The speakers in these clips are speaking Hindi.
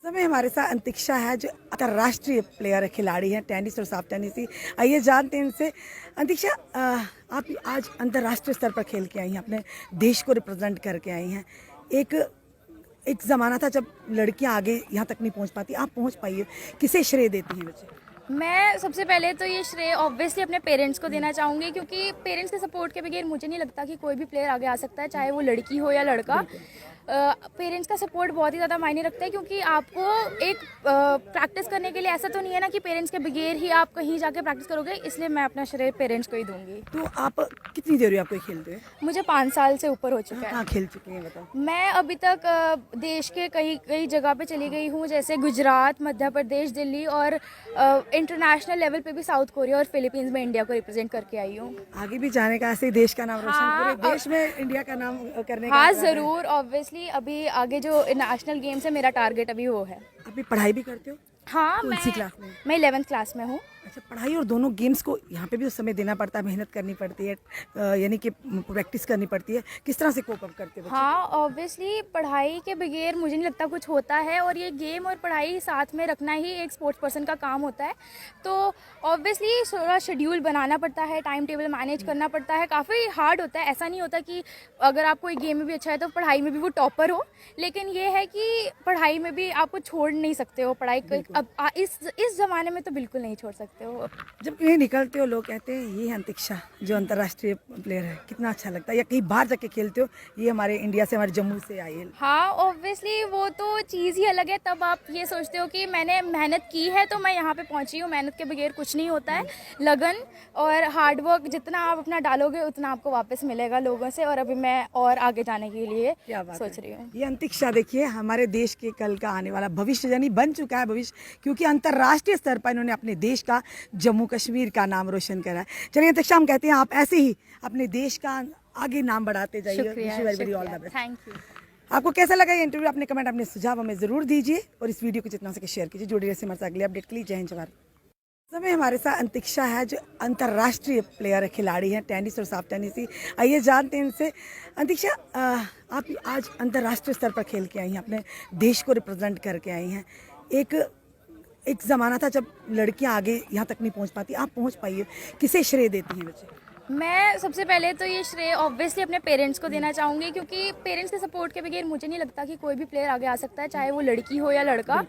समय हमारे साथ अंतिक्षा है जो अंतर्राष्ट्रीय प्लेयर है, खिलाड़ी हैं, टेनिस और सॉफ्ट टेनिस ही। आइए जानते हैं इनसे। अंतिक्षा, आप आज अंतर्राष्ट्रीय स्तर पर खेल के आई हैं, अपने देश को रिप्रेजेंट करके आई हैं। एक एक ज़माना था जब लड़कियां आगे यहाँ तक नहीं पहुँच पाती, आप पहुँच पाई हो। किसे श्रेय देती हैं वैसे? मैं सबसे पहले तो ये श्रेय ऑब्वियसली अपने पेरेंट्स को देना चाहूँगी, क्योंकि पेरेंट्स के सपोर्ट के बगैर मुझे नहीं लगता कि कोई भी प्लेयर आगे आ सकता है, चाहे वो लड़की हो या लड़का। पेरेंट्स का सपोर्ट बहुत ही ज़्यादा मायने रखता है, क्योंकि आपको एक प्रैक्टिस करने के लिए ऐसा तो नहीं है ना कि पेरेंट्स के बगैर ही आप कहीं जाके प्रैक्टिस करोगे, इसलिए मैं अपना श्रेय पेरेंट्स को ही दूंगी। तो आप कितनी देर हुई आपको ये खेलते हुए? मुझे 5 साल से ऊपर हो चुका है। कहाँ खेल चुकी हैं बताओ? मैं अभी तक देश के कई कई जगह पे चली गई हूँ, जैसे गुजरात, मध्य प्रदेश, दिल्ली, और इंटरनेशनल लेवल पे भी साउथ कोरिया और फिलीपींस में इंडिया को रिप्रेजेंट करके आई हूँ। आगे भी जाने का, ऐसे ही देश का नाम रोशन, हाँ, पूरे देश में इंडिया का नाम करने का? हाँ ज़रूर, ऑब्वियसली अभी आगे जो नेशनल गेम्स है, मेरा टारगेट अभी वो है। अभी पढ़ाई भी करते हो? हाँ, कौन सी क्लास में? मैं 11th क्लास में हूँ। अच्छा, पढ़ाई और दोनों गेम्स को यहाँ पे भी उस समय देना पड़ता है, मेहनत करनी पड़ती है, यानी कि प्रैक्टिस करनी पड़ती है। किस तरह से कोप अप करते हो? हाँ, ऑब्वियसली पढ़ाई के बगैर मुझे नहीं लगता कुछ होता है, और ये गेम और पढ़ाई साथ में रखना ही एक स्पोर्ट्स पर्सन का काम होता है। तो ऑब्वियसली थोड़ा शेड्यूल बनाना पड़ता है, टाइम टेबल मैनेज करना पड़ता है, काफ़ी हार्ड होता है। ऐसा नहीं होता कि अगर आप कोई गेम में भी अच्छा है तो पढ़ाई में भी वो टॉपर हो, लेकिन ये है कि पढ़ाई में भी आपको छोड़ नहीं सकते हो पढ़ाई। अब इस ज़माने में तो बिल्कुल नहीं छोड़ सकते हो। जब कहीं निकलते हो लोग कहते हैं ये है अंतिक्षा जो अंतर्राष्ट्रीय प्लेयर है, कितना अच्छा लगता है? या कहीं बाहर जाके खेलते हो, ये हमारे इंडिया से, हमारे जम्मू से आई है? हाँ, ऑब्वियसली वो तो चीज़ ही अलग है। तब आप ये सोचते हो कि मैंने मेहनत की है तो मैं यहाँ पे पहुँची हूँ। मेहनत के बगैर कुछ नहीं होता है। लगन और हार्डवर्क जितना आप अपना डालोगे उतना आपको वापस मिलेगा लोगों से, और अभी मैं और आगे जाने के लिए सोच रही हूँ। ये अंतिक्षा देखिए, हमारे देश के कल का आने वाला भविष्य, यानी बन चुका है भविष्य, क्योंकि अंतर्राष्ट्रीय स्तर पर इन्होंने अपने देश का, जम्मू कश्मीर का नाम रोशन करा है। चलिए अंतिक्षा, हम कहते हैं आप ऐसे ही अपने देश का आगे नाम बढ़ाते जाइए। Thank you. आपको कैसा लगा ये इंटरव्यू? अपने कमेंट, अपने सुझाव हमें जरूर दीजिए, और इस वीडियो को जितना हो सके शेयर कीजिए। जुड़े रहिए हमारे साथ अगले अपडेट के लिए। जय हिंद, जय भारत। समय हमारे साथ अंतिक्षा है जो अंतर्राष्ट्रीय प्लेयर है, खिलाड़ी हैं, टेनिस और सॉफ्ट टेनिस ही। आइए जानते हैं इनसे। अंतिक्षा, आप आज अंतर्राष्ट्रीय स्तर पर खेल के आई हैं, अपने देश को रिप्रेजेंट करके आई हैं। एक ज़माना था जब लड़कियां आगे यहाँ तक नहीं पहुँच पाती, आप पहुँच पाई हो। किसे श्रेय देती हैं वैसे? मैं सबसे पहले तो ये श्रेय ऑब्वियसली अपने पेरेंट्स को देना चाहूँगी, क्योंकि पेरेंट्स के सपोर्ट के बगैर मुझे नहीं लगता कि कोई भी प्लेयर आगे आ सकता है, चाहे वो लड़की हो या लड़का।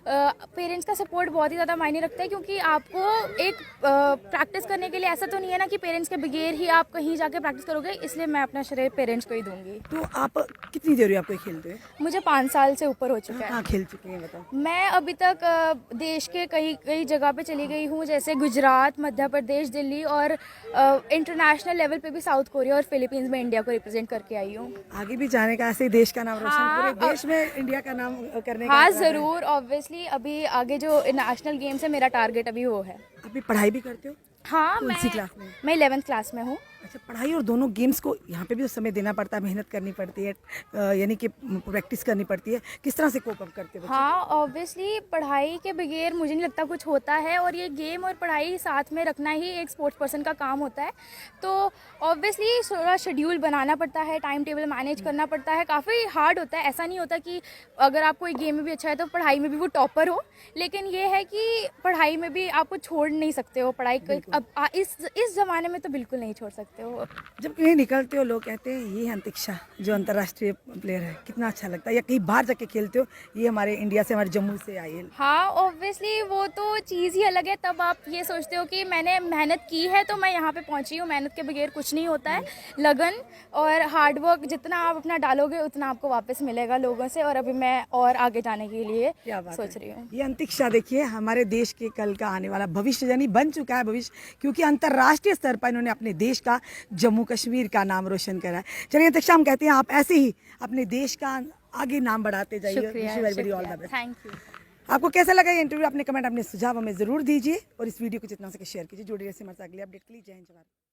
पेरेंट्स का सपोर्ट बहुत ही ज़्यादा मायने रखता है, क्योंकि आपको एक प्रैक्टिस करने के लिए ऐसा तो नहीं है ना कि पेरेंट्स के बगैर ही आप कहीं जाके प्रैक्टिस करोगे, इसलिए मैं अपना श्रेय पेरेंट्स को ही दूंगी। तो आप कितनी देर हुई आपको ये खेलते हुए? मुझे 5 साल से ऊपर हो चुका है। कहाँ खेल चुकी हैं बताओ? मैं अभी तक देश के कई कई जगह पे चली गई हूँ, जैसे गुजरात, मध्य प्रदेश, दिल्ली, और इंटरनेशनल लेवल पे भी साउथ कोरिया और फिलीपींस में इंडिया को रिप्रेजेंट करके आई हूँ। आगे भी जाने का, ऐसे ही देश का नाम रोशन, हाँ, पूरे देश में इंडिया का नाम करने का? हाँ ज़रूर, ऑब्वियसली अभी आगे जो नेशनल गेम्स है, मेरा टारगेट अभी वो है। अभी पढ़ाई भी करते हो? हाँ, कौन सी क्लास में? मैं 11th क्लास में हूँ। अच्छा, पढ़ाई और दोनों गेम्स को यहाँ पे भी उस समय देना पड़ता है, मेहनत करनी पड़ती है, यानी कि प्रैक्टिस करनी पड़ती है। किस तरह से कोप अप करते हो? हाँ, ऑब्वियसली पढ़ाई के बगैर मुझे नहीं लगता कुछ होता है, और ये गेम और पढ़ाई साथ में रखना ही एक स्पोर्ट्स पर्सन का काम होता है। तो ऑब्वियसली थोड़ा शेड्यूल बनाना पड़ता है, टाइम टेबल मैनेज करना पड़ता है, काफ़ी हार्ड होता है। ऐसा नहीं होता कि अगर आप कोई गेम में भी अच्छा है तो पढ़ाई में भी वो टॉपर हो, लेकिन ये है कि पढ़ाई में भी आपको छोड़ नहीं सकते हो पढ़ाई। अब इस ज़माने में तो बिल्कुल नहीं छोड़ सकते हो। जब कहीं निकलते हो लोग कहते हैं ये है अंतिक्षा जो अंतर्राष्ट्रीय प्लेयर है, कितना अच्छा लगता है? या कहीं बाहर जाके खेलते हो, ये हमारे इंडिया से, हमारे जम्मू से आई है? हाँ, ऑब्वियसली वो तो चीज़ ही अलग है। तब आप ये सोचते हो कि मैंने मेहनत की है तो मैं यहाँ पे पहुँची हूँ। मेहनत के बगैर कुछ नहीं होता है। लगन और हार्डवर्क जितना आप अपना डालोगे उतना आपको वापस मिलेगा लोगों से, और अभी मैं और आगे जाने के लिए सोच रही हूँ। ये अंतिक्षा देखिए, हमारे देश के कल का आने वाला भविष्य, यानी बन चुका है भविष्य, क्योंकि अंतर्राष्ट्रीय स्तर पर इन्होंने अपने देश का, जम्मू कश्मीर का नाम रोशन करा है। चलिए अंतिक्षा, हम कहते हैं आप ऐसे ही अपने देश का आगे नाम बढ़ाते जाइए। Thank you. आपको कैसा लगा ये इंटरव्यू? अपने कमेंट, अपने सुझाव हमें जरूर दीजिए, और इस वीडियो को जितना हो सके शेयर कीजिए। जुड़े रहिए हमारे साथ अगले अपडेट के लिए। जय हिंद, जय भारत।